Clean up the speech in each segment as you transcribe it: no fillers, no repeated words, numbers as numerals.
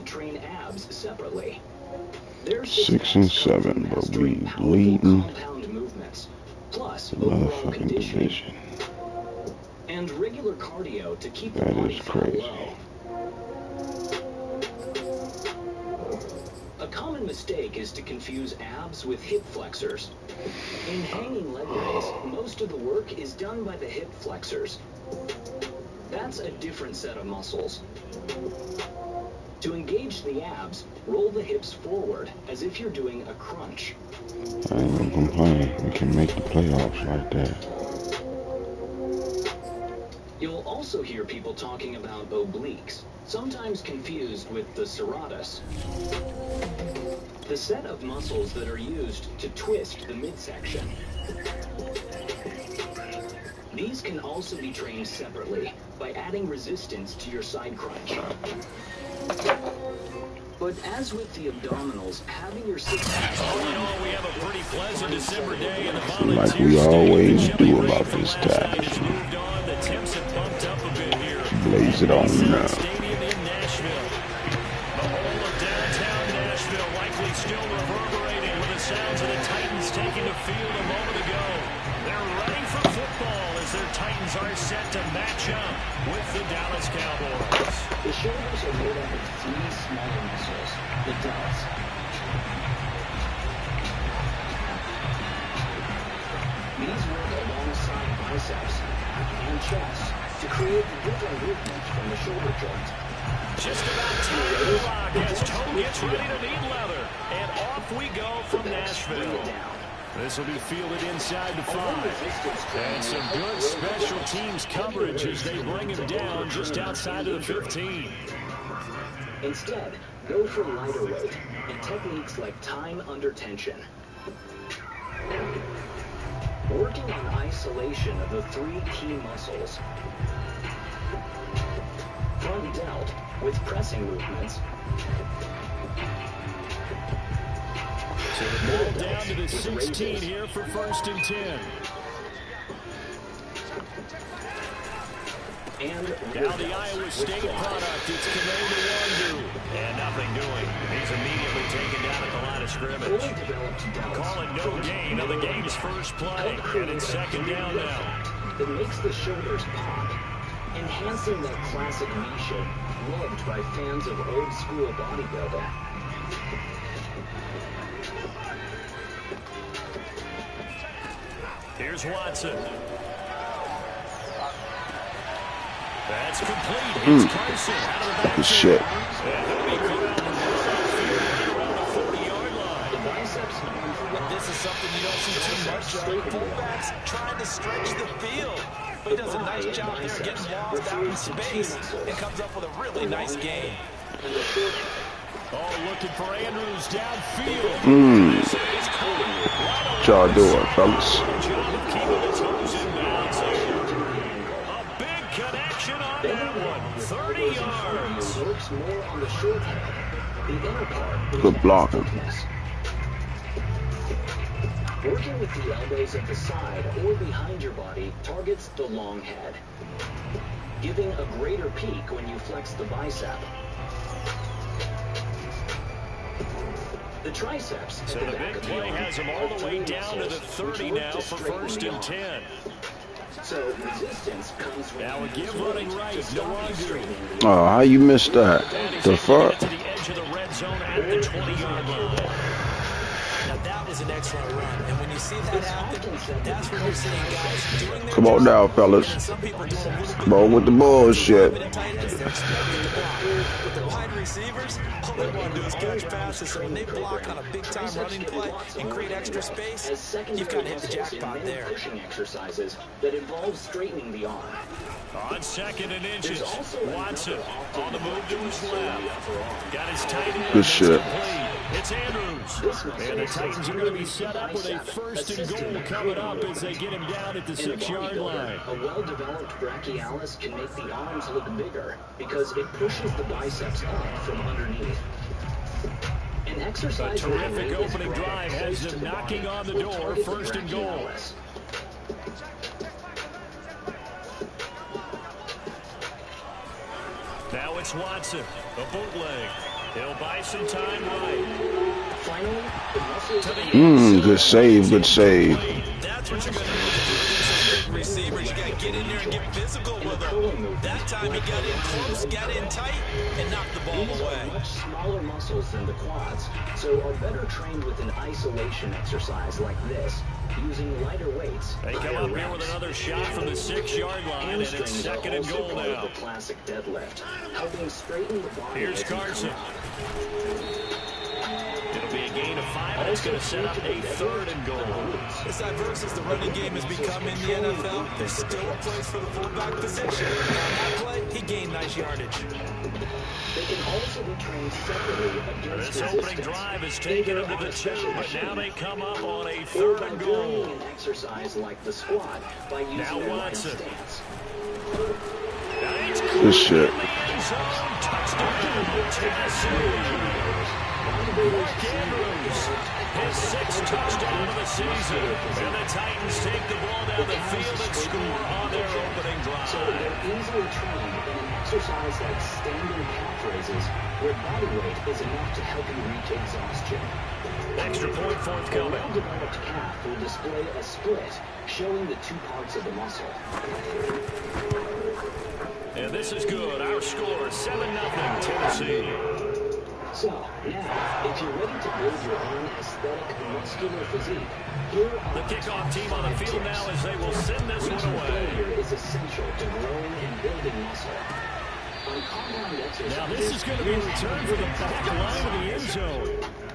train abs separately. 6 and 7, but we leading plus the motherfucking division. And regular cardio to keep the That body is fat crazy. low. A common mistake is to confuse abs with hip flexors. In hanging leg raise, most of the work is done by the hip flexors. That's a different set of muscles. To engage the abs, roll the hips forward as if you're doing a crunch. I ain't gonna complain. We can make the playoffs like that. You'll also hear people talking about obliques, sometimes confused with the serratus. The set of muscles that are used to twist the midsection. These can also be trained separately by adding resistance to your side crunch. But as with the abdominals, having your six-pack... All in all, we have a pretty pleasant December day in the Volunteer Like we always do about this time. Blaze it on now. Stadium in Nashville. The whole of downtown Nashville likely still reverberating with the sounds of the Titans taking the field a moment ago. They're ready for football as their Titans are set to match up with the Dallas Cowboys. The shoulders are made up of three smaller muscles, the delts. These work alongside biceps and chest to create the different movement from the shoulder joint. Just about time to rock as Toe gets ready to meet leather. And off we go from Nashville. This will be fielded inside the 5. And some good special teams coverage as they bring him down just outside of the 15. Instead, go for lighter weight and techniques like time under tension. Working on isolation of the three key muscles. Front delt with pressing movements. So the ball down to the 16 here for 1st and 10. And now the Iowa State product, it's Kanoa. And nothing doing. He's immediately taken down at the line of scrimmage. Call it no gain on the game's first play. And it's 2nd down now. That makes the shoulders pop, enhancing that classic V shape, loved by fans of old school bodybuilding. Here's Watson. That's complete. Here's Carson out of the back. Good shit. This is something you don't see too much of. Fullbacks trying to stretch the field. But he does a nice job there getting lost out in space and comes up with a really nice game. Oh, looking for Andrews downfield. What y'all doing, fellas? A big connection on that one. 30 yards. Good blocking. Working with the elbows at the side or behind your body targets the long head, giving a greater peak when you flex the bicep. The triceps. So the big play has him all the way down to the 30 now for 1st and 10. So resistance comes when now a give running right, Nwangu. Oh, how you missed that? The fuck? To the edge of the red zone at the 20-yard line. Now that was an excellent run, and when you see that happen, that's when you're seeing guys doing their Come on now, fellas. Come on with the bullshit. With the wide receivers, all they want to do is catch passes, so when they block on a big-time running play and create extra space, you've got to hit the jackpot there. Pushing exercises that involve straightening the arm. On 2nd and inches, Watson on the move to his left. Got his tight end. Good shit. It's Andrews. And the Titans are going to be set up with a 1st and goal coming up as they get him down at the 6-yard line. A well-developed brachialis can make the arms look bigger because it pushes the biceps up from underneath. An exercise a terrific opening drive has them knocking on the door, 1st and goal. Now it's It's Watson, a bootleg. He'll buy some time right. Finally, the muscles to the Good save, good save. That's what you're going to do with some big receivers. You got to get in there and get physical with them. That time he got in close, got in tight, and knocked the ball These away. are much smaller muscles than the quads, so are better trained with an isolation exercise like this, using lighter weights. They come up here with another shot from the 6-yard line, and it's 2nd and goal now. The classic deadlift, helping straighten the body. Here's Carson. It'll be a gain of 5, and it's going to set up a 3rd and goal. As diverse as the running game has become in the NFL, there's still a place for the fullback position. On that play, he gained nice yardage. They can also be trained separately against This opening drive is taken them to the 2, but now they come up on a 3rd and goal. An exercise like the squat by using Now their Watson. stance. Good shit. Touchdown, Tennessee. Mark Andrews, his 6th touchdown of the season. And the Titans take the ball down the field and score on their opening So drive. they're easily trained in an exercise like standing calf raises, where body weight is enough to help you reach exhaustion. Extra point A forthcoming. well-developed calf will display a split, showing the 2 parts of the muscle. And this is good. Our score, 7-0 Tennessee. So, now, if you're ready to build your own aesthetic muscular physique, here are The kickoff team on the field now as they will send this one Reaching away. failure is essential to growing and building muscle. On compound exercises, Now this is going to be a return for the back line of the end zone.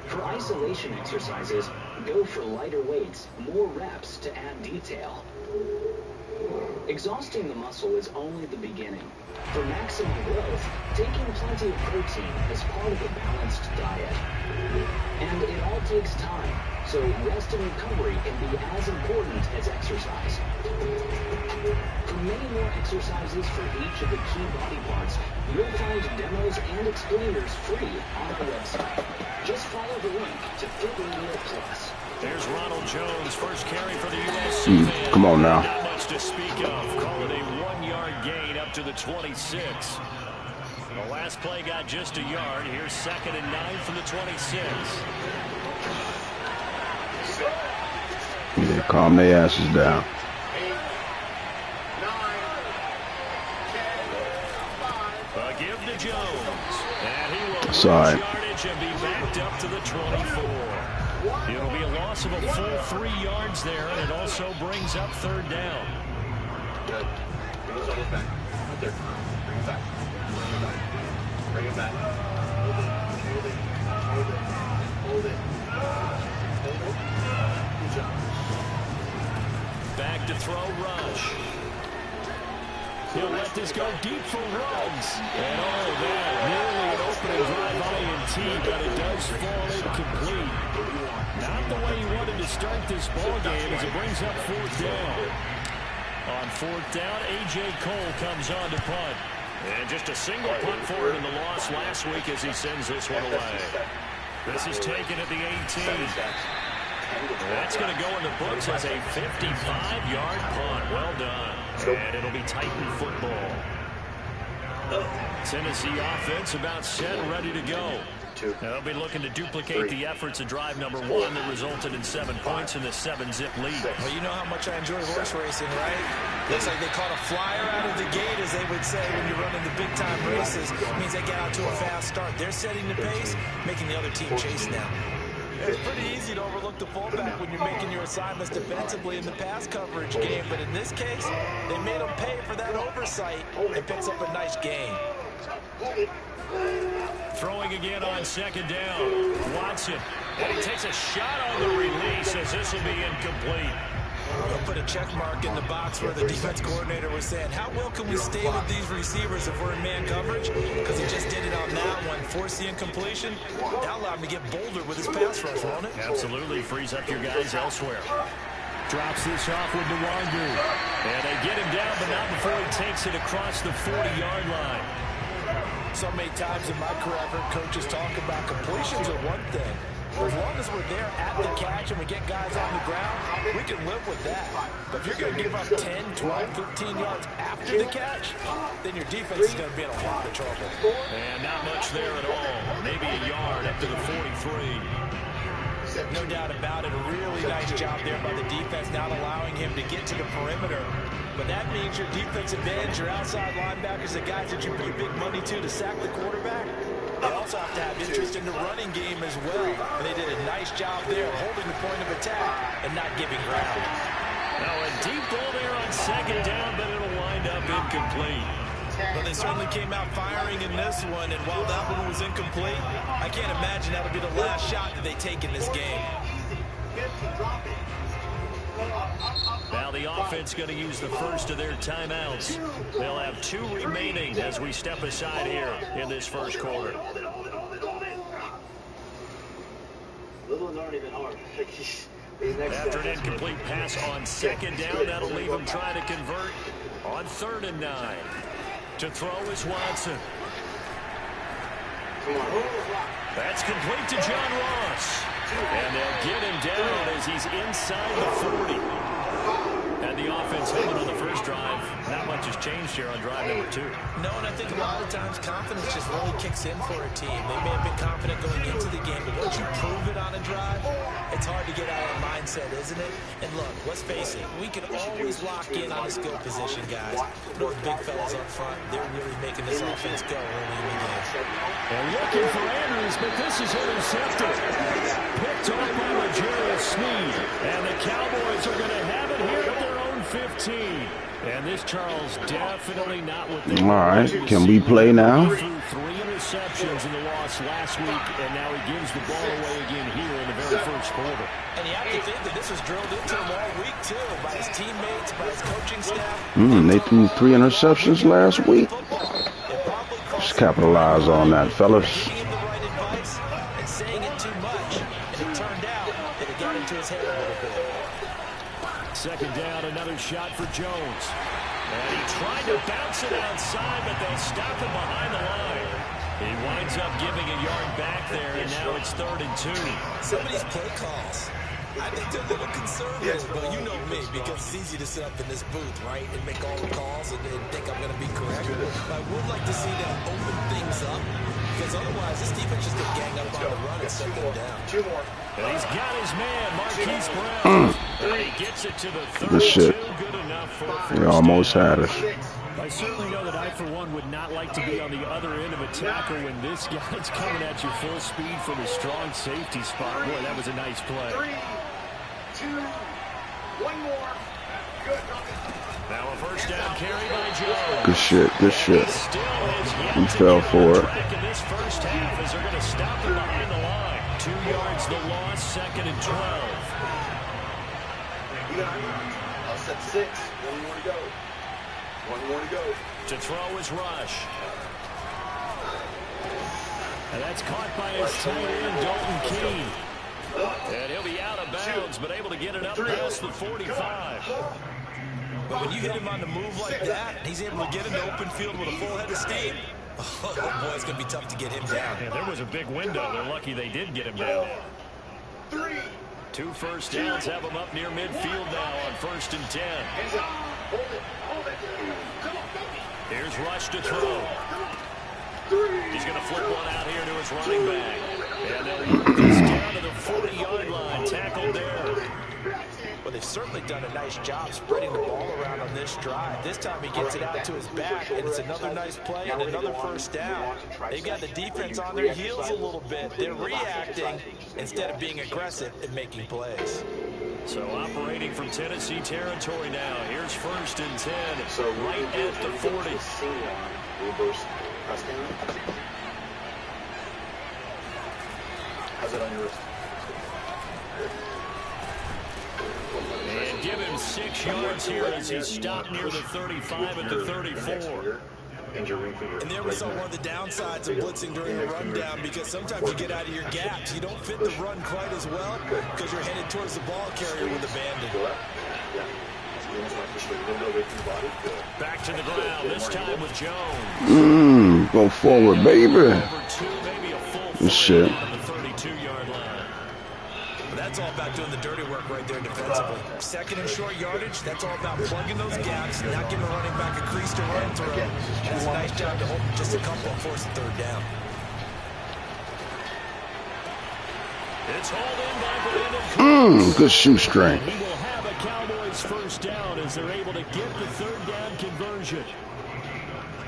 For isolation exercises, go for lighter weights, more reps to add detail. Exhausting the muscle is only the beginning. For maximum growth, taking plenty of protein is part of a balanced diet. And it all takes time, so rest and recovery can be as important as exercise. For many more exercises for each of the key body parts, you'll find demos and explainers free on our website. Just follow the link to Fit Radio Plus. There's Ronald Jones, first carry for the USC man. Come on now. Not much to speak of. Call it a 1-yard gain up to the 26. The last play got just a yard. Here's 2nd and 9 from the 26. Yeah, calm their asses down. A give to Jones. And he will lose Sorry. yardage and be backed up to the 24. It'll be a loss of a full 3 yards there, and it also brings up 3rd down. Good. Bring those elbows back. Right there. Bring it back. Bring it back. Hold it. Hold it. Hold it. Hold it. Hold it. Good job. Back to throw, Rush. He'll let this go deep for Ruggs. And all of that, nearly an opening drive INT, but it does fall incomplete. Not the way he wanted to start this ball game as it brings up 4th down. On 4th down, A.J. Cole comes on to punt. And just a single punt for him in the loss last week as he sends this one away. This is taken at the 18. That's going to go in the books as a 55-yard punt. Well done. And it'll be Titan football. Tennessee offense about set and ready to go. They'll be looking to duplicate the efforts of drive number 1 that resulted in 7 points in the 7-zip lead. Well, you know how much I enjoy horse racing, right? Looks like they caught a flyer out of the gate, as they would say when you're running the big-time races. It means they get out to a fast start. They're setting the pace, making the other team chase now. It's pretty easy to overlook the fullback when you're making your assignments defensively in the pass coverage game, but in this case, they made him pay for that oversight and picks up a nice gain. Throwing again on 2nd down. Watson. And he takes a shot on the release as this will be incomplete. They'll put a check mark in the box where the defense coordinator was saying, how well can we stay with these receivers if we're in man coverage? Because he just did it on that one. Force the incompletion. That allowed him to get bolder with his pass rush, won't it? Absolutely. Frees up your guys elsewhere. Drops this off with Nwangu. And they get him down, but not before he takes it across the 40-yard line. So many times in my career, I've heard coaches talk about completions are one thing, As long as we're there at the catch and we get guys on the ground, we can live with that. But if you're going to give up 10, 12, 13 yards after the catch, then your defense is going to be in a lot of trouble. And not much there at all. Maybe a yard up to the 43. No doubt about it. A really nice job there by the defense, not allowing him to get to the perimeter. But that means your defensive ends, your outside linebackers, the guys that you pay big money to sack the quarterback, they also have to have interest in the running game as well. And they did a nice job there holding the point of attack and not giving ground. Now a deep ball there on second down, but it'll wind up incomplete. But they certainly came out firing in this one, and while that one was incomplete, I can't imagine that'll be the last shot that they take in this game. Now the offense going to use the first of their timeouts. They'll have 2 remaining as we step aside here in this first quarter. After an incomplete pass on second down, that'll leave him trying to convert on 3rd and 9. To throw is Watson. That's complete to John Ross. And they'll get him down as he's inside the 40. And the offense humming on the first drive. Not much has changed here on drive number 2. No, and I think a lot of times confidence just really kicks in for a team. They may have been confident going into the game, but once you prove it on a drive, it's hard to get out of the mindset, isn't it? And look, let's face it, we can always lock in on a skill position, guys. But those big fellas up front, they're really making this offense go early in the game. They're looking for Andrews, but this is intercepted. Picked off by L'Jarius Sneed. And the Cowboys are going to have it here at their own 15. And this, Charles, definitely not what they all right, can we play now? He threw 3 interceptions in the loss last week, and now he gives the ball away again here in the very first quarter. And you have to think that this was drilled into him all week, too, by his teammates, by his coaching staff. They threw 3 interceptions last week. Just capitalize on that, fellas. Giving him the right advice and saying it too much. And it turned out that it got into his head a little bit. Second down, another shot for Jones. And he tried to bounce it outside, but they'll stop him behind the line. He winds up giving a yard back there, and now it's 3rd and 2. Some of these play calls, I think they're a little conservative, but you know me, because it's easy to sit up in this booth, right, and make all the calls and think I'm going to be correct. But I would like to see them open things up, because otherwise this defense just going to gang up on the run and set them down. 2 more. And he's got his man, Marquise Brown. And he gets it to the 32. Good shit. Good enough for a They almost had us. I certainly know that I, for one, would not like to be on the other end of a tackle when this guy's coming at you full speed from a strong safety spot. Boy, that was a nice play. 3, 2, 1 more. Good. Now a first down carry by Jones. Good shit, good shit. He fell for it. In this first half, as they're going to stop him behind the line. 2 yards the loss, 2nd and 12. I'll set 6. 1 more to go. 1 more to go. To throw is Rush. And that's caught by his tight end, Dalton Keene. And he'll be out of bounds, but able to get it up past the 45. But when you hit him on the move like that, he's able to get into open field with a full head of steam. Oh, boy, it's going to be tough to get him down. Yeah, there was a big window. They're lucky they did get him down. 3. 2 first downs have him up near midfield now on 1st and 10. Hands up. Hold it. Come on. Here's Rush to throw. He's going to flip one out here to his running back. And they'll work this down to the 40-yard line. Tackled there. Well, they've certainly done a nice job spreading the ball around on this drive. This time he gets it out to his back, and it's another nice play and another first down. They've got the defense on their heels a little bit. They're reacting instead of being aggressive and making plays. So operating from Tennessee territory now. Here's 1st and 10. So right at the 40. Reverse press down. How's it on your wrist? And give him 6 yards here as he's stopped near the 35 at the 34. And there we saw one of the downsides of blitzing during a rundown, because sometimes you get out of your gaps. You don't fit the run quite as well because you're headed towards the ball carrier with abandon. Back to the ground, this time with Jones. Go forward, baby. Maybe a full Good shit. on the 32-yard line. That's all about doing the dirty work right there defensively. Second and short yardage, that's all about plugging those gaps, not giving a running back a crease to run through. That's a nice job to hold just a couple and force the third down. It's hauled in by Brandon. Good shoestring. He will have a Cowboys first down as they're able to get the third down conversion.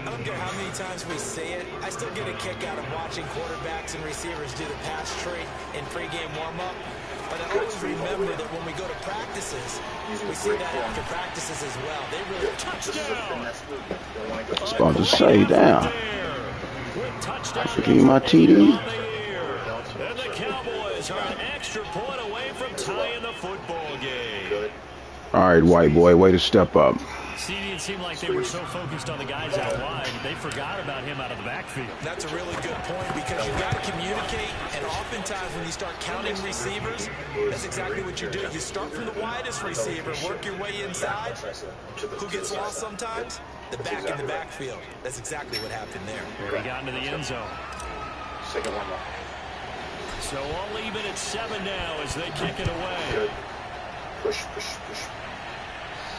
I don't care how many times we say it, I still get a kick out of watching quarterbacks and receivers do the pass tree in pregame warm-up. But I always remember that when we go to practices, we see that after practices as well. They really Touchdown. I was about to say, damn. Give me my TD. And the Cowboys are an extra point away from tying the football game. All right, white boy, way to step up. See, it seemed like they were so focused on the guys out wide, they forgot about him out of the backfield. That's a really good point because you've got to communicate, and oftentimes when you start counting receivers, that's exactly what you do. You start from the widest receiver, work your way inside. Who gets lost sometimes? The back in the backfield. That's exactly what happened there. He got into the end zone. Second one more. So all even at 7 now as they kick it away. Good. Push.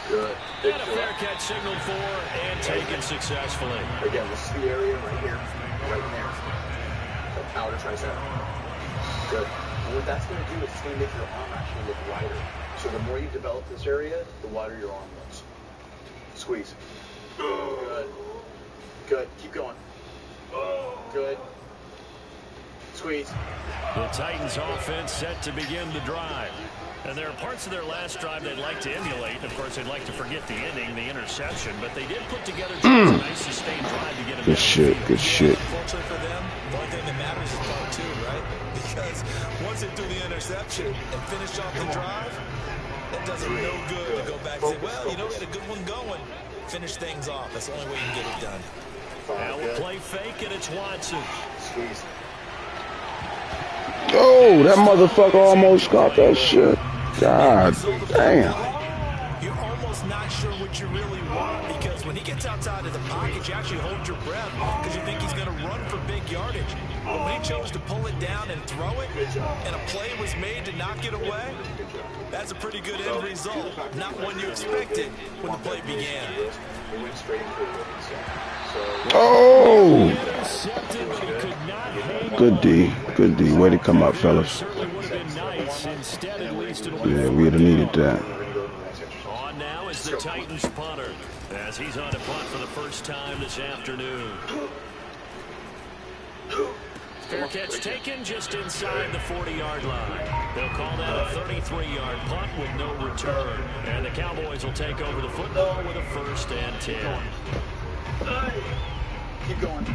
Good. And a fair catch signaled for and taken successfully. Again, this is the area right here, right in there. So outer tricep. Good. And what that's going to do is it's going to make your arm actually look wider. So the more you develop this area, the wider your arm looks. Squeeze. Good. Keep going. Good. Squeeze. The Titans offense set to begin the drive. And there are parts of their last drive they'd like to emulate. Of course, they'd like to forget the ending, the interception, but they did put together a nice sustained drive to get him. Good shit. Unfortunately for them, the only thing that matters is part 2, right? Because once they do the interception and finish off the drive, that does them no good to go back and say, well, you know, we had a good one going. Finish things off. That's the only way you can get it done. Now we'll play fake, and it's Watson. Squeeze. Oh, that motherfucker almost got that shit. God damn. You're almost not sure what you really want because when he gets outside of the pocket, you actually hold your breath because you think he's going to run for big yardage. But when he chose to pull it down and throw it, and a play was made to knock it away, that's a pretty good end result. Not one you expected when the play began. We went straight into it. Oh! Good D. Way to come up, fellas. Yeah, we'd have needed that. On now is the Titans punter as he's on to punt for the first time this afternoon. Fair catch taken just inside the 40-yard line. They'll call that a 33-yard punt with no return. And the Cowboys will take over the football with a 1st and 10. Keep going.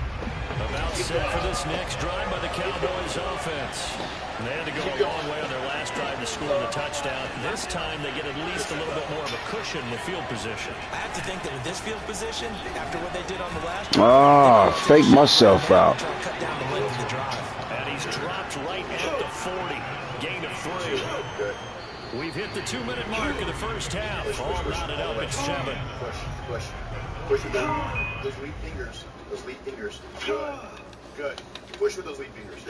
About set for this next drive by the Cowboys offense. And they had to go a long way on their last drive to score the touchdown. This time they get at least a little bit more of a cushion with field position. I have to think that with this field position, after what they did on the last drive, fake myself out. cut down the length of the drive. And he's dropped right at the 40. Gain of 3. We've hit the 2-minute mark of the first half. All knotted up at 7. Push with those lead fingers. Good. Push with those lead fingers.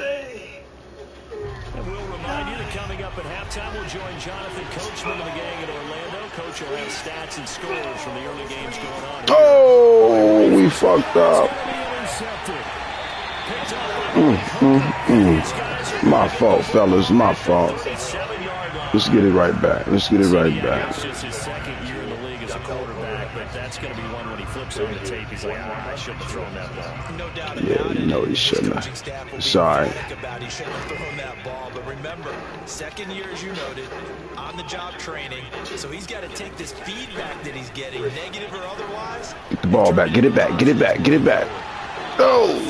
And we'll remind you that coming up at halftime, we'll join Jonathan Coachman of the gang in Orlando. Coach will have stats and scores from the early games going on. Oh, we fucked up. My fault, fellas. My fault. Let's get it right back. It's just his second year in the league as a quarterback, but that's going to be one when he flips on the tape. He's like, I shouldn't have thrown that ball. No doubt about it. No, he shouldn't have. Sorry. He shouldn't have thrown that ball, but remember, second year, as you noted, on-the-job training, so he's got to take this feedback that he's getting, negative or otherwise. Get the ball back. Get it back. Oh!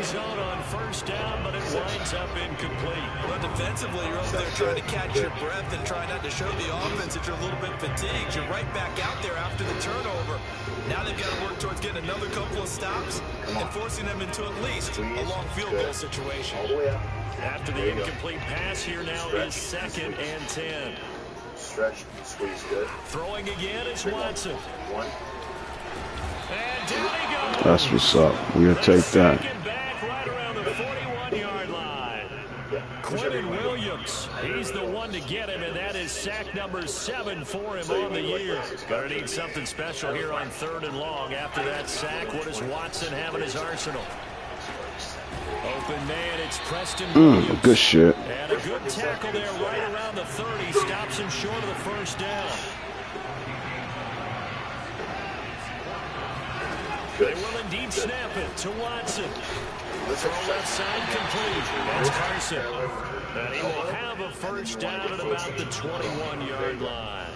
Zone on first down, but it winds up incomplete. Well, defensively, you're up there trying to catch your breath and try not to show the offense that you're a little bit fatigued. You're right back out there after the turnover. Now they've got to work towards getting another couple of stops and forcing them into at least a long field goal situation. After the incomplete pass, here now is 2nd and 10. Stretch, squeeze, good. Throwing again is Watson. One. And down he goes. That's what's up. We'll take that. Back right around the 41-yard line. Quentin Williams, he's the one to get him, and that is sack number 7 for him on the year. Gonna need something special here on 3rd and long. After that sack, what does Watson have in his arsenal? Open man, it's Preston Williams. Good shit. And a good tackle there right around the 30. Stops him short of the first down. They will indeed snap it to Watson. Throw left side complete. That's Carson. And he will have a first down at about the 21-yard line.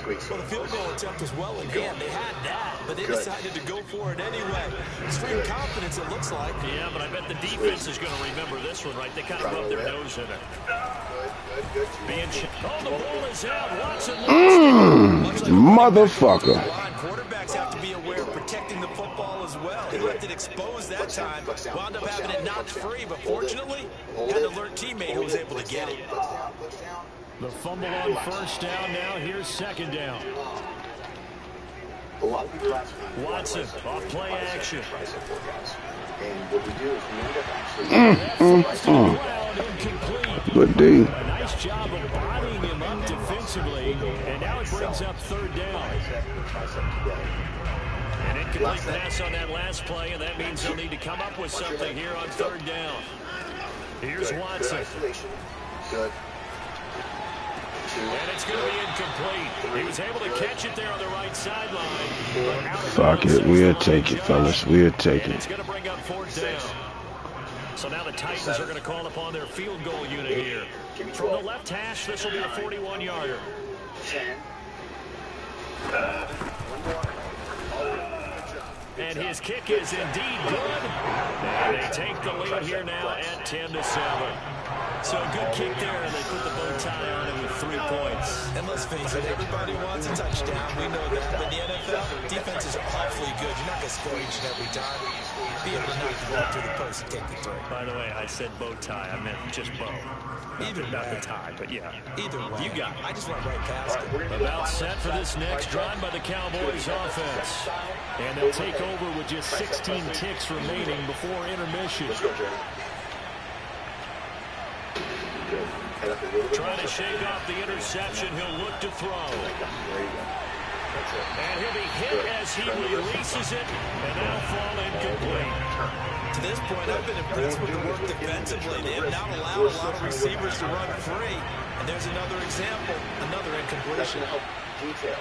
Well, the field goal attempt was well in hand. They had that, but they decided to go for it anyway. Extreme confidence, it looks like. Yeah, but I bet the defense is going to remember this one, right? They kind of rubbed their nose in it. Oh, the ball is out. Watson lost it. Motherfucker. Quarterbacks have to be aware of protecting the football as well. He left it exposed that time. Wound up having it knocked free, but fortunately, had an alert teammate who was able to get it. The fumble on first down. Now here's 2nd down. Watson off play action. And what we do is we end up actually Good D. A nice job of bodying him up defensively, and now it brings up 3rd down. An incomplete pass on that last play, and that means they'll need to come up with something here on 3rd down. Here's Watson. Good. And it's going to be incomplete. He was able to catch it there on the right sideline. Fuck it. We'll take it, fellas. We'll take And it's it. going to bring up 4th down. So now the Titans are going to call upon their field goal unit here. From the left hash, this will be a 41-yarder. 10. And his kick is indeed good. And they take the lead here now at 10-7. So a good kick there, and they put the bow tie on it with 3 points. And let's face it, everybody wants a touchdown. We know that. But in the NFL, defenses are awfully good. You're not going to score each and every time. Be able to knock the ball through the post and take the 3. By the way, I said bow tie. I meant just bow. Either Not way. the tie, but yeah. Either way. You got it. I just went right past it. About set for this next drive by the Cowboys offense. And they'll take over with just 16 ticks remaining before intermission. Trying to shake off the interception. He'll look to throw. And he'll be hit as he releases it, and that'll fall incomplete. To this point, I've been impressed with the work defensively. They have not allowed a lot of receivers to run free. And there's another example, another incompletion. Detail.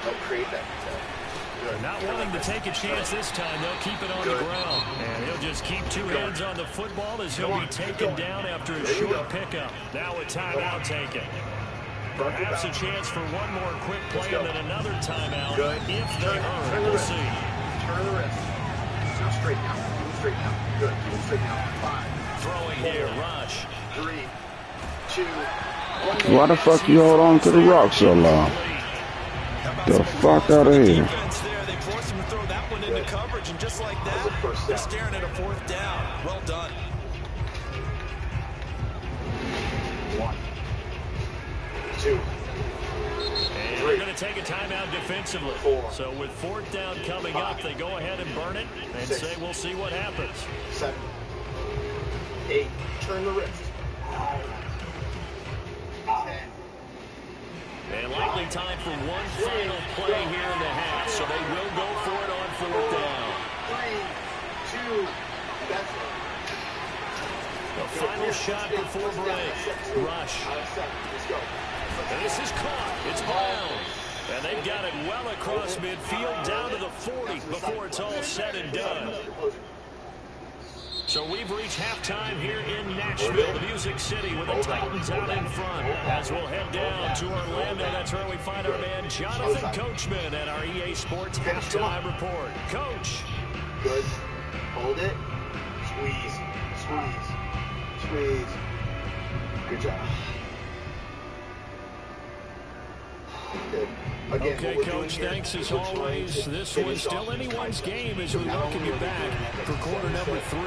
Don't create that detail. Not wanting to take a chance this time, they'll keep it on the ground. And he'll just keep 2 hands on the football as he'll be taken down after a short pickup. Now a timeout taken. Perhaps a chance for one more quick play and then another timeout if they earn. We'll see. Turn the wrist. Now straight now. Move straight now. Good. Move straight now. 5. Throwing here, Rush. 3, 2, 1. Why the fuck you hold on to the rock so long? The fuck out of here. Defense there, they forced him to throw that one into coverage, and just like that, they're staring at a 4th down. Well done. 1, 2. And they're going to take a timeout defensively. So with 4th down coming up, they go ahead and burn it and say we'll see what happens. 7, 8. Turn the wrist. 10. And likely time for one final play here in the half. So they will go for it on 4th down. 3, 2. That's it. The final shot before break. Rush. And this is caught. It's Brown. And they've got it well across midfield down to the 40 before it's all said and done. So we've reached halftime here in Nashville, the Music City, with the Titans out in front. As we'll head down to Orlando, that's where we find our man Jonathan Coachman at our EA Sports Halftime Report. Coach. Good. Hold it. Squeeze. Squeeze. Squeeze. Good job. Good. Again, Okay, Coach, thanks as always. This one's still anyone's game as we welcome you back for quarter number 3.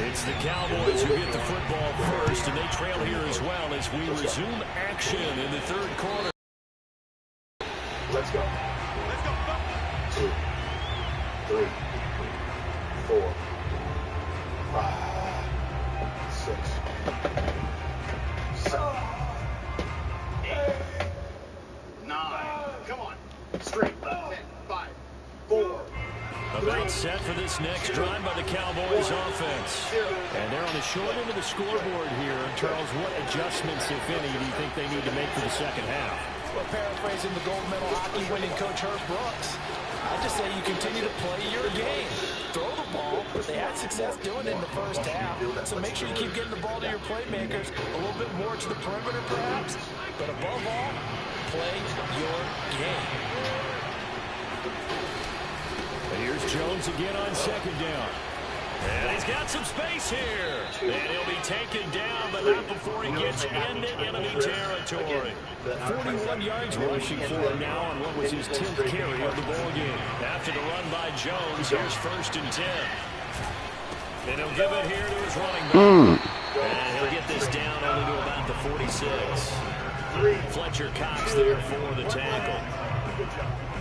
It's the Cowboys who get the football first, and they trail here as well as we resume action in the 3rd quarter. Let's go. 2, 3, 4, 5. this next drive by the Cowboys offense. And they're on the short end of the scoreboard here. And Charles, what adjustments, if any, do you think they need to make for the second half? Well, paraphrasing the gold medal hockey winning coach Herb Brooks, I just say you continue to play your game. Throw the ball. They had success doing it in the first half. So make sure you keep getting the ball to your playmakers, a little bit more to the perimeter perhaps. But above all, play your game. And here's Jones again on second down. And he's got some space here. And he'll be taken down, but not before he gets into enemy territory. 41 yards rushing for him now on what was his 10th carry of the ball game. After the run by Jones, here's 1st and 10. And he'll give it here to his running back. And he'll get this down only to about the 46. Fletcher Cox there for the tackle.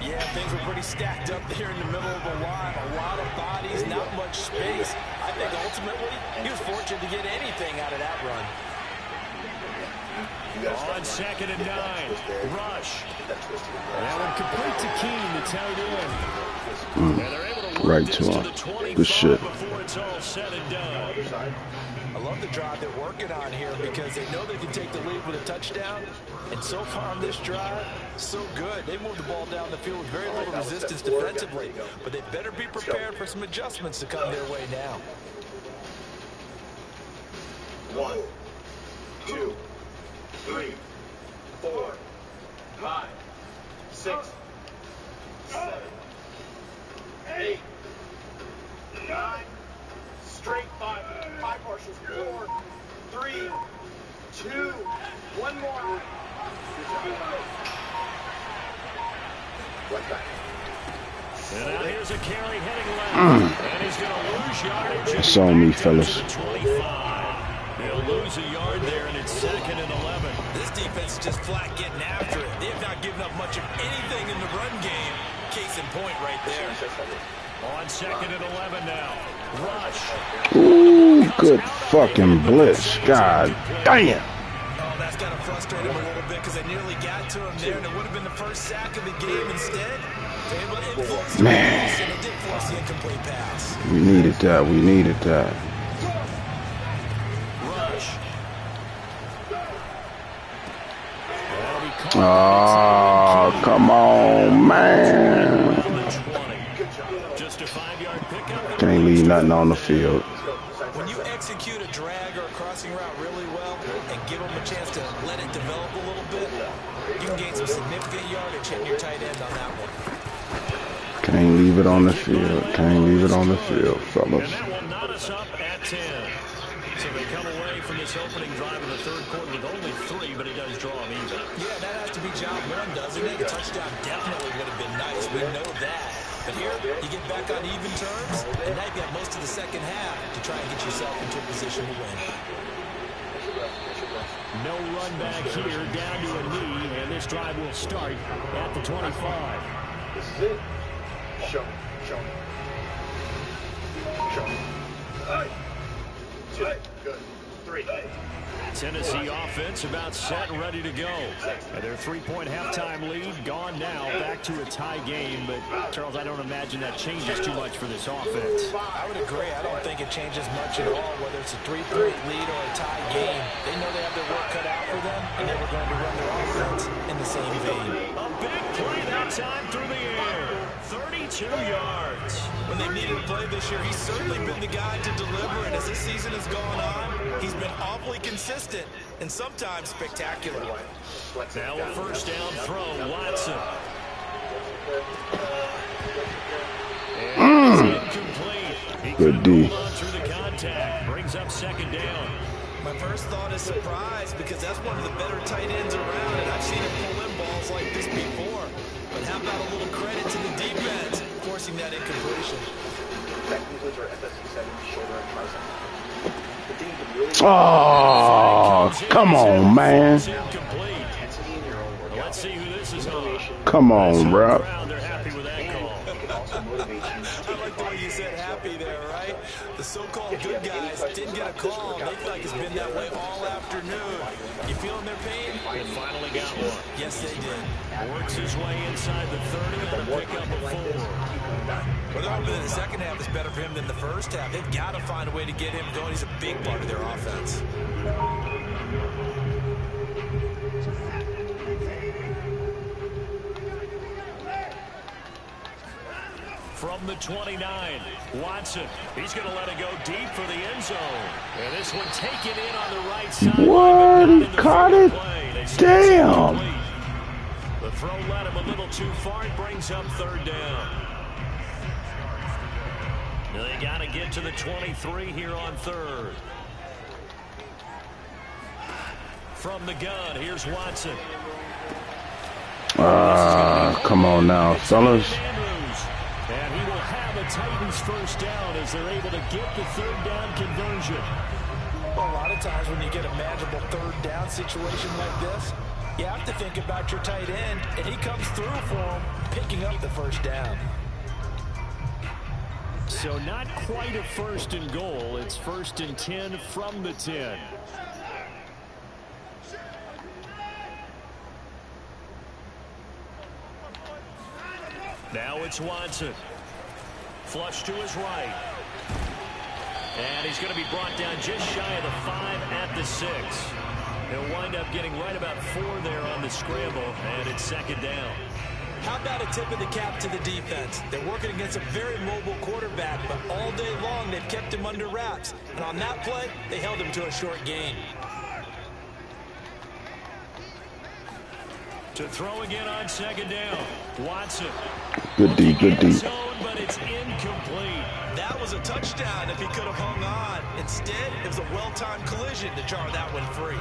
Yeah, things were pretty stacked up there in the middle of the line. A lot of bodies, not much space. I think ultimately he was fortunate to get anything out of that run. On 2nd and 9, rush. That one complete to Keene, the tight end. And they're able to work Right to him. Good shit. Before it's all said and done. I love the drive they're working on here because they know they can take the lead with a touchdown. And so far on this drive, so good. They moved the ball down the field with very little resistance defensively. But they better be prepared for some adjustments to come their way now. 1, 2, 3, 4, 5, 6, 7, 8, 9, straight 5 partials, 4, 3, 2, 1 more. Right back. And now here's a carry heading left. And he's going to lose yardage. It's on me, fellas. 25. He'll lose a yard there, and it's 2nd and 11. This defense is just flat getting after it. They have not given up much of anything in the run game. Case in point right there. On 2nd and 11 now. Rush. Ooh, good fucking blitz. God damn. Oh, that's got to frustrate him a little bit because they nearly got to him there, and it would have been the first sack of the game instead. They're able to influence the pass, and it did force the incomplete pass. We needed that. We needed that. Rush. Oh, come on, man. Just a 5-yard pickup. Can't leave nothing on the field. When you execute a drag or a crossing route really well and give them a chance to let it develop a little bit, you can gain some significant yardage hitting your tight end on that one. Can't leave it on the field. Can't leave it on the field, fellas. And that will knot us up at 10. So they come away from this opening drive in the 3rd quarter with only 3, but it does draw them even. Yeah, that has to be job one, doesn't it? A touchdown definitely would have been nice. We know that. But here, you get back on even terms, and now you've got most of the second half to try and get yourself into a position to win. No run back here, down to a knee, and this drive will start at the 25. This is it. Show me. Show me. Show me. 2. Good. 3. Tennessee offense about set and ready to go. Their 3-point halftime lead gone now, back to a tie game. But, Charles, I don't imagine that changes too much for this offense. I would agree. I don't think it changes much at all, whether it's a 3-point lead or a tie game. They know they have their work cut out for them, and they were going to run their offense in the same vein. A big play that time through the air. 32 yards. When they needed to play this year, he's certainly been the guy to deliver. And as this season has gone on, he's been awfully consistent and sometimes spectacular. Now a 1st down throw, Watson. And it's incomplete. He Good D. hold on through the contact. Brings up 2nd down. My first thought is surprise because that's one of the better tight ends around, and I've seen him pull in balls like this before. But how about a little credit to the defense forcing that incompletion? Oh, come on, man. Let's see who this is on. Come on, bro. They're happy with that call. I like the way you said happy there, right? The so-called good guys didn't get a call. They feel like it's been that way all afternoon. You feeling their pain? They finally got one. Yes, they did. Works his way inside the 30 on a pickup of 4. Well, they're hoping that the second half is better for him than the first half. They've got to find a way to get him going. He's a big part of their offense. From the 29, Watson. He's going to let it go deep for the end zone. And this one taken in on the right side. What? He caught it? Damn. The throw led him a little too far. It brings up 3rd down. They got to get to the 23 here on 3rd. From the gun, here's Watson. Come on now, fellas. And he will have a Titans first down as they're able to get the 3rd down conversion. Well, a lot of times when you get a manageable 3rd down situation like this, you have to think about your tight end, and he comes through for him, picking up the 1st down. So not quite a 1st and goal. It's 1st and 10 from the 10. Now it's Watson. Flush to his right. And he's going to be brought down just shy of the 5 at the 6. He'll wind up getting right about 4 there on the scramble, and it's 2nd down. How about a tip of the cap to the defense? They're working against a very mobile quarterback, but all day long they've kept him under wraps. And on that play, they held him to a short gain. To throw again on 2nd down. Watson. Good D, good D. But it's incomplete. That was a touchdown if he could have hung on. Instead, it was a well-timed collision to jar that one free.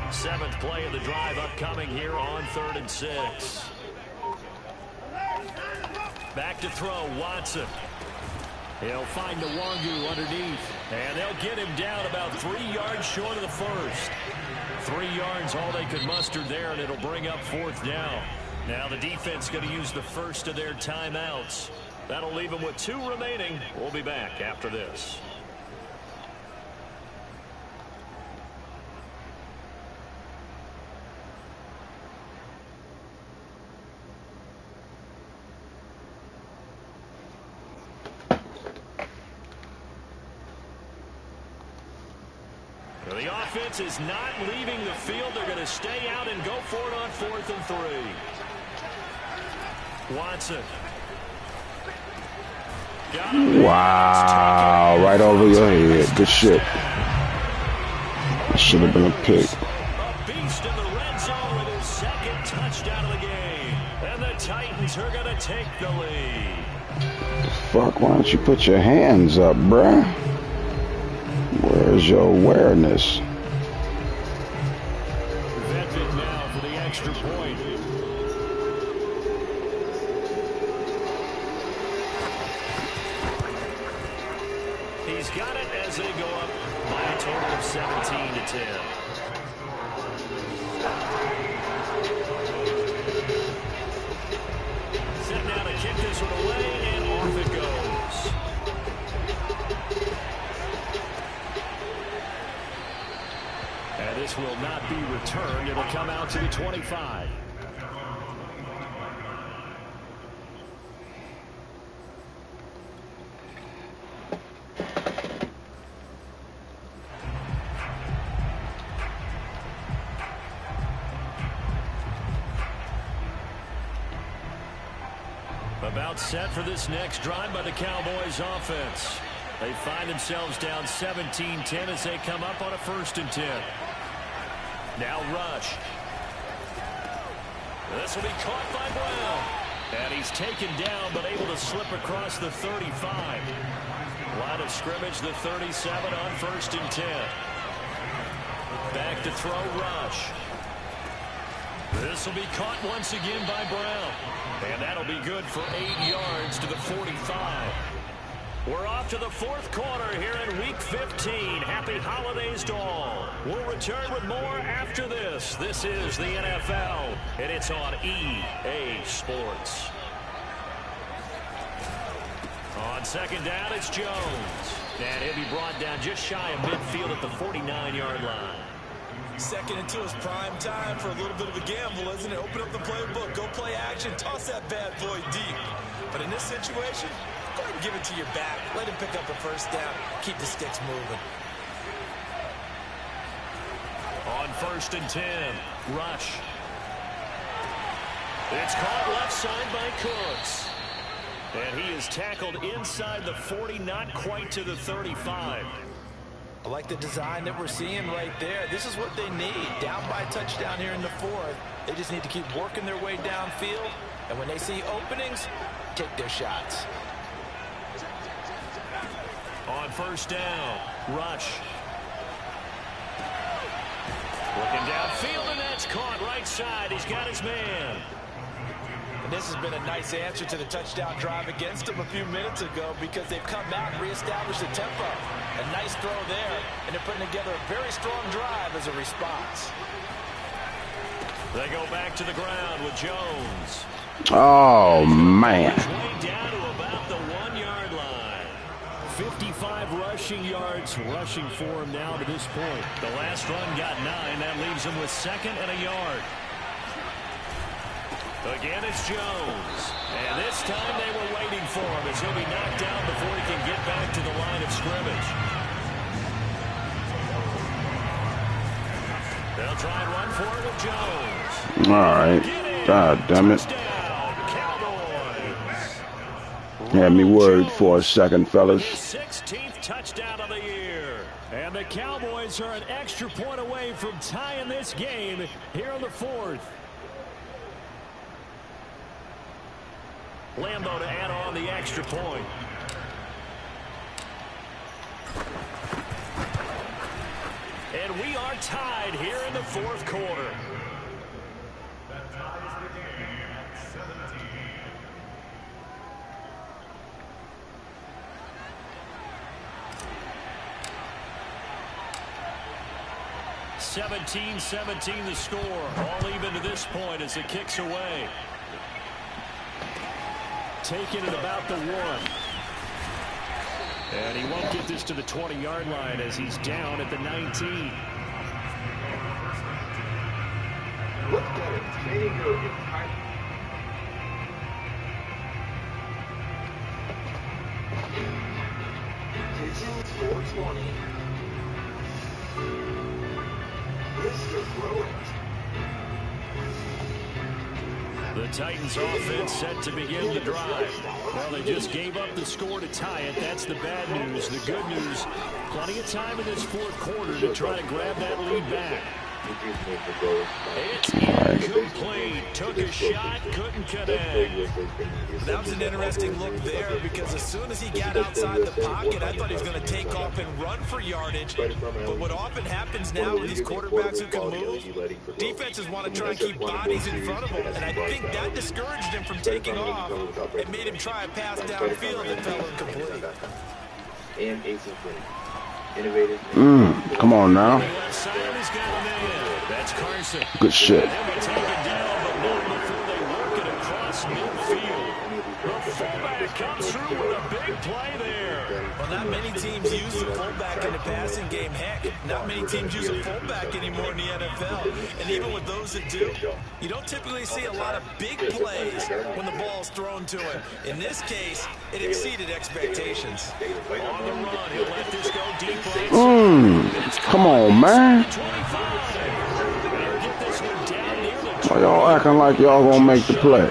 Seventh play of the drive upcoming here on 3rd and 6. Back to throw, Watson. He'll find Nwangu underneath, and they'll get him down about 3 yards short of the 1st. 3 yards, all they could muster there, and it'll bring up 4th down. Now the defense going to use the first of their timeouts. That'll leave them with 2 remaining. We'll be back after this. The offense is not leaving the field. They're going to stay out and go for it on 4th and 3. Watson. Wow, right over your head. Good shit. Should have been a pick. A beast in the red zone with his 2nd touchdown of the game. And the Titans are going to take the lead. Fuck, why don't you put your hands up, bruh? Where's your awareness? Vetted now for the extra point. He's got it as they go up by a total of 17-10. Set now to kick this one away, and off it goes. And this will not be returned. It'll come out to the 25. About set for this next drive by the Cowboys offense. They find themselves down 17-10 as they come up on a 1st and 10. Now rush. This will be caught by Brown. And he's taken down but able to slip across the 35. Line of scrimmage, the 37 on 1st and 10. back to throw Rush. This will be caught once again by Brown. And that'll be good for 8 yards to the 45. We're off to the fourth quarter here in Week 15. Happy holidays to all. We'll return with more after this. This is the NFL, and it's on EA Sports. On second down, it's Jones. And he'll be brought down just shy of midfield at the 49-yard line. Second and 2 is prime time for a little bit of a gamble, isn't it? Open up the playbook, go play action, toss that bad boy deep. But in this situation, go ahead and give it to your back. Let him pick up a first down. Keep the sticks moving. On 1st and 10, Rush. It's caught left side by Cooks. And he is tackled inside the 40, not quite to the 35. I like the design that we're seeing right there. This is what they need. Down by a touchdown here in the fourth. They just need to keep working their way downfield. And when they see openings, take their shots. On 1st down, Rush. Looking downfield, and that's caught right side. He's got his man. And this has been a nice answer to the touchdown drive against them a few minutes ago because they've come out and reestablished the tempo. A nice throw there, and they're putting together a very strong drive as a response. They go back to the ground with Jones. Oh, man. Way down to about the 1-yard line. 55 rushing yards rushing for him now to this point. The last run got 9. That leaves him with 2nd and a yard. Again, it's Jones. And this time they were waiting for him as he'll be knocked down before he can get back to the line of scrimmage. They'll try and run for it with Jones. All right. God damn it. Cowboys. Had me worried for a second, fellas. His 16th touchdown of the year. And the Cowboys are an extra point away from tying this game here in the fourth. Lambo to add on the extra point. And we are tied here in the fourth quarter. That ties the game at 17. 17-17 the score. All even to this point as the kick's away. Taking it about the 1. And he won't get this to the 20-yard line as he's down at the 19. Look at it. There you go. It's 420. Mr. Throw it. The Titans offense set to begin the drive. Well, they just gave up the score to tie it. That's the bad news. The good news, plenty of time in this fourth quarter to try to grab that lead back. It's incomplete. Took a shot, couldn't connect. That was an interesting look there because as soon as he got outside the pocket, I thought he was going to take off and run for yardage. But what often happens now with these quarterbacks who can move, defenses want to try and keep bodies in front of them. And I think that discouraged him from taking off. It made him try a pass downfield that fell incomplete. And asynchronous. Innovative. Come on now. That's Carson. Good shit. They'll be taken down, but not before they work it across midfield. The fullback comes through with a big play there. Well, not many teams use the fullback in the passing game. Heck, not many teams use a fullback anymore in the NFL. And even with those that do, you don't typically see a lot of big plays when the ball's thrown to him. In this case, it exceeded expectations. On the run, he'll let this go deep right. Come on, man. 25. They'll get this one down near the Why y'all acting like y'all gonna make the play?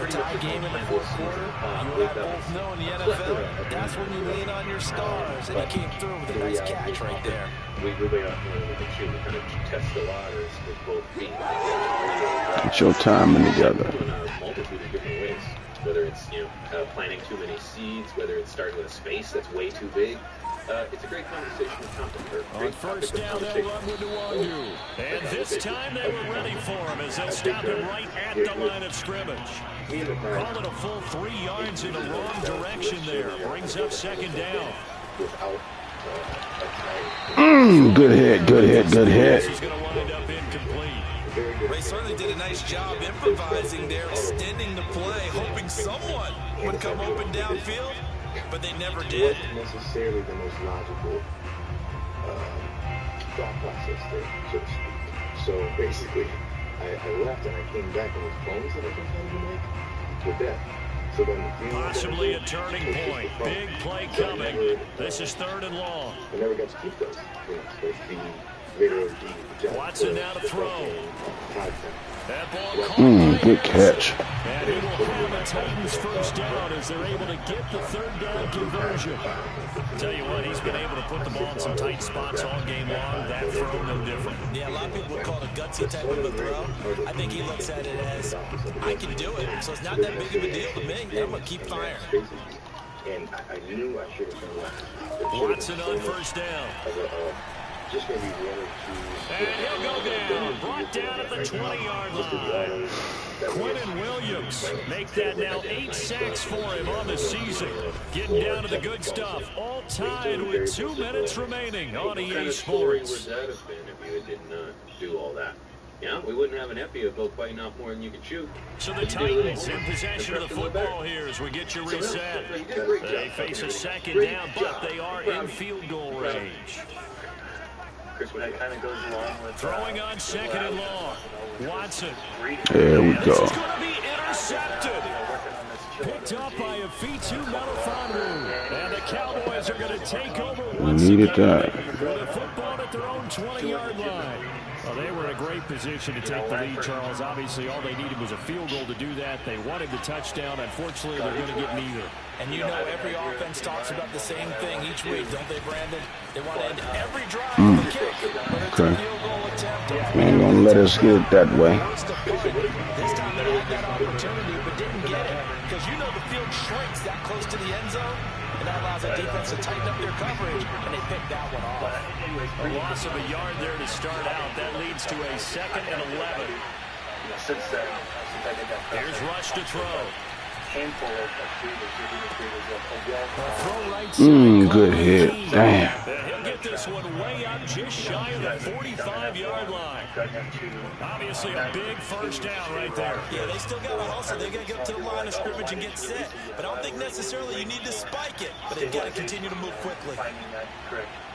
Tie game in the fourth quarter. You and I both know in the NFL, that's when you lean on your stars. And he came through with a nice catch right there. We really make sure we kind of test the waters with both feet. Get your timing together. In a multitude of different ways. Whether it's planting too many seeds, whether it's starting with a space that's way too big. it's a great conversation to topic. On first down, they'll run with Nwangu. And this time they were ready for him as they'll stop him right at the line of scrimmage. Call it a full 3 yards in the wrong direction there. Brings up second down. Good hit, good hit, good hit. This is going to wind up incomplete. Ray certainly did a nice job improvising there, extending the play, hoping someone would come open downfield, but they never did. It wasn't necessarily the most logical thought process there, so to speak. So basically, I left and I came back and was bonus that I think I was going to make with that. So then, Possibly a turning point. Big play coming. This is 3rd and long. I never got to keep those. Watson now to throw. That ball caught Good catch. And it will have a Titans first down as they're able to get the 3rd down conversion. Tell you what, he's been able to put the ball in some tight spots all game long. That throw, no different. Yeah, a lot of people would call it a gutsy type of a throw. I think he looks at it as, I can do it, so it's not that big of a deal to me. I'm going to keep firing. And I knew I should have been left. Watson on first down. Just maybe 1 or 2. And he'll go down. Brought down at the 20-yard line. Quentin Williams make that now 8 sacks for him on the season. Getting down to the good stuff. All tied with 2 minutes remaining on EA Sports. What would that have been if you didn't do all that? Yeah, we wouldn't have an epi of both biting off more than you could chew. So the Titans in possession of the football here as we get you reset. They face a second down, but they are in field goal range. That kind of goes along with throwing on 2nd and long. Watson. There we This go. is going to be intercepted. Picked up by Afitu Melifonwu. And the Cowboys are going to take over once Needed again. that. With a football at their own 20-yard line. Well, they were in a great position to take the lead, Charles. Obviously, all they needed was a field goal to do that. They wanted the touchdown. Unfortunately, they're going to get neither. And you know every offense talks about the same thing each week, don't they, Brandon? They want to end every drive with a kick, whether it's a field goal attempt. Ain't gonna let us get it that way. This time they had that opportunity, but didn't get it because you know the field shrinks that close to the end zone, and that allows the defense to tighten up their coverage, and they picked that one off. A loss of a yard there to start out. That leads to a 2nd and 11. Since I did that. Here's Rush to throw. Handful of Throw right side. Good hit. Damn. He'll get this one way up just shy of the 45-yard line. Obviously a big first down right there. Yeah, they still got to hustle. They got to get up to the line of scrimmage and get set. But I don't think necessarily you need to spike it. But they've got to continue to move quickly.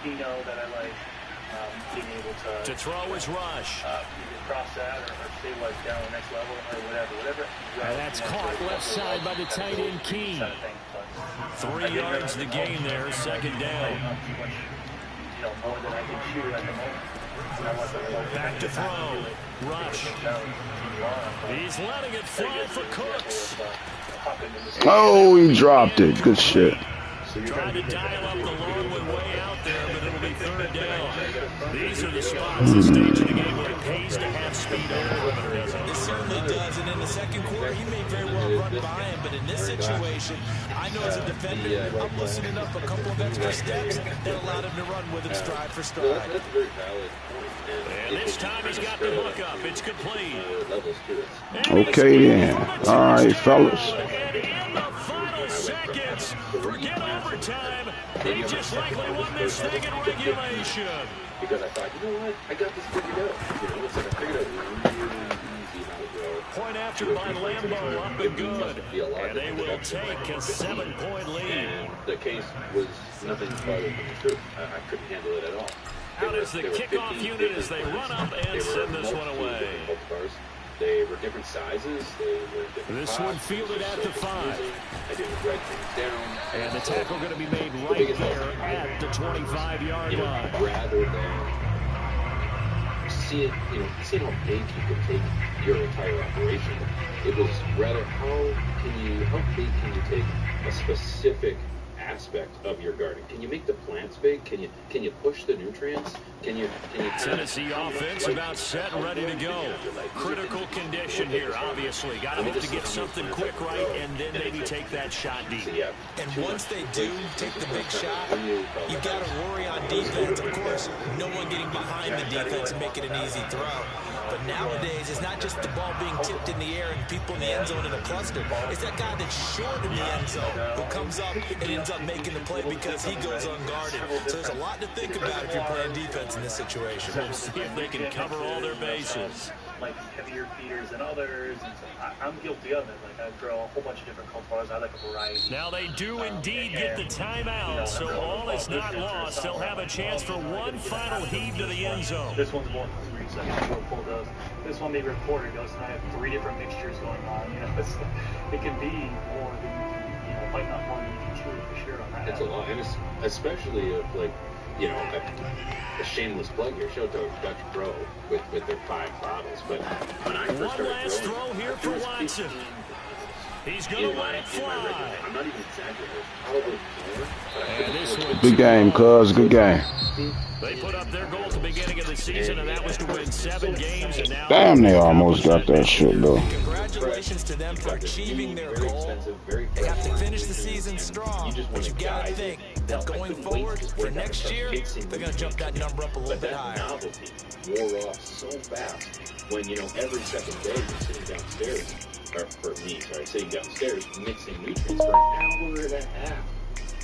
You know that I like being able To throw is Rush. either cross that or stabilize down the next level or whatever. And that's caught left side by the tight end Key. 3 yards to gain there, 2nd down. More than I can shoot at the moment. Back to throw. Rush. He's letting it fly for Cooks. Oh, he dropped it. Good shit. Trying to dial up the long one way out there, but it'll be 3rd down. These are the spots, the stage of the game where it pays to have speed on the perimeter, doesn't it? It certainly does, and in the second quarter, he may very well run by him, but in this situation, I know as a defender, I'm loosening up a couple of extra steps that allowed him to run with him stride for stride. That's a very valid point. And this time he's got the book up. It's complete. Levels to it. Okay then. All right, fellas. And in the final seconds, forget overtime. They just likely won this thing in regulation. Because I thought, you know what? I got this figured out. Listen, I figured out really easy how to go. Point after by Lambeau, up and good. And they will take a 7-point lead. And the case was nothing other than the truth. I couldn't handle it at all. Out is the kickoff unit as they run up and send this one away. They were different sizes. They were different This one fielded at the 5. I didn't write things down. And the tackle going to be made right there at the 25-yard line. Rather than seeing how big you can take your entire operation, it was rather how big can you take a specific aspect of your garden? Can you make the plants big? Can you push the nutrients Tennessee offense about set and ready to go. Critical condition here, obviously. Got to hope to get something quick right and then maybe take that shot deep. And once they do take the big shot, you've got to worry on defense. Of course, no one getting behind the defense and making an easy throw. But nowadays, it's not just the ball being tipped in the air and people in the end zone in a cluster. It's that guy that's short in the end zone who comes up and ends up making the play because he goes unguarded. So there's a lot to think about if you're playing defense in this situation. We'll see if they can cover all their bases. Like heavier feeders than others, and so I'm guilty of it. Like I throw a whole bunch of different cultivars. I like a variety. Now they do indeed get the timeout, so all is not lost. They'll have a chance for one final heave to the end zone. This one's more for 3 seconds. Go full dose. This one maybe a quarter dose, and I have 3 different mixtures going on. You know, it can be more than you know, might not more than you can chew for sure on that. It's a lot, and it's especially if like. You know, a shameless plug here. Shout out to Dutch Pro with their 5 bottles. But when I first started last throw here for Watson. He's going to let it fly. I'm not even exaggerating. Probably more. And this one, Good game, cuz. Good game. they put up their goal at the beginning of the season, and that was to win 7 games. And now Damn, they almost got that shit, though. Congratulations to them for achieving their goal. They have to finish the season strong, but you got to think that going forward for next year, they're going to jump that number up a little bit higher. Novelty wore off so fast when, you know, every second day you're sitting downstairs, or for me, sorry, sitting downstairs mixing nutrients for an hour and a half.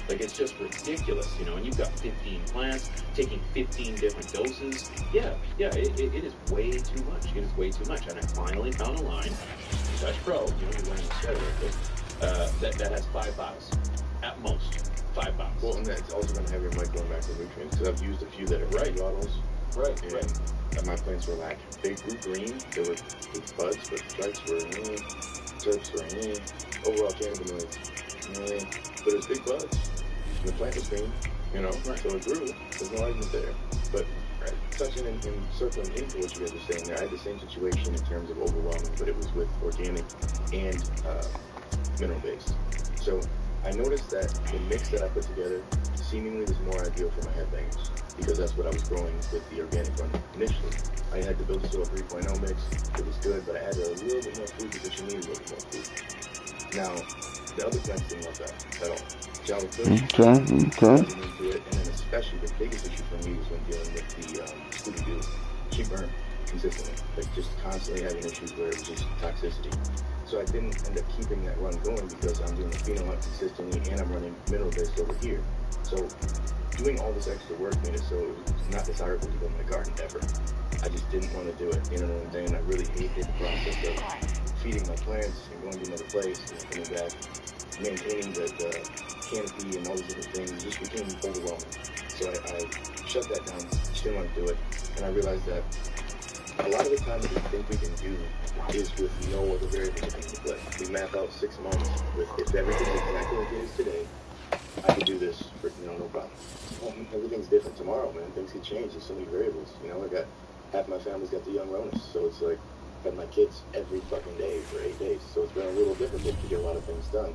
Like, it's just ridiculous, you know, and you've got 15 plants, taking 15 different doses. Yeah, it is way too much. It is way too much. And I finally found a line, Dutch Pro, you know, you're wearing a sweater with it, that has 5 bottles, at most. 5 bottles. Well, and that's also going to have your micronutrients, because I've used a few that are right bottles. Right. And my plants were like, they grew green, they were buds, but stripes were, terps were, overall cannabinoids, but it was big buds. And the plant was green, you know, so it grew. There's no argument there. But touching and circling into what you guys were saying there, I had the same situation in terms of overwhelming, but it was with organic and mineral-based. So I noticed that the mix that I put together seemingly was more ideal for my headbangers, because that's what I was growing with the organic one initially. I had the Build Soil 3.0 mix. It was good, but I added a little bit more food because you need a little bit more food. Now, the other plants didn't love that at all. Java Kush, Okay. into it, and then especially the biggest issue for me was when dealing with the Scooby-Doo. She burned consistently, like just constantly having issues where it was just toxicity. So I didn't end up keeping that run going because I'm doing the phenol consistently and I'm running mineral-based over here. So doing all this extra work made it so it was not desirable to go in my garden ever. I just didn't want to do it, you know what I'm saying? I really hated the process of feeding my plants and going to another place and coming back, maintaining the canopy and all these different things. It just became overwhelming. So I shut that down, just didn't want to do it, and I realized that a lot of the time that we think we can do is with no other variables in the play. We map out 6 months with if everything's exactly like it is today, I could do this for no problem. Well, everything's different tomorrow, man. Things could change. There's so many variables. You know, I got half my family's got the young Ronas, so it's like I've had my kids every fucking day for 8 days. So it's been a little difficult to get a lot of things done.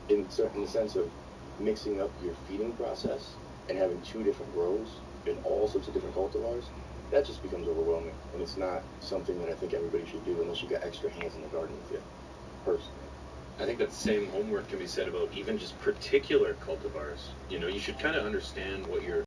In the sense of mixing up your feeding process and having 2 different grows in all sorts of different cultivars, that just becomes overwhelming. And it's not something that I think everybody should do unless you got extra hands in the garden with you, personally. I think that same homework can be said about even just particular cultivars. You know, you should kind of understand what your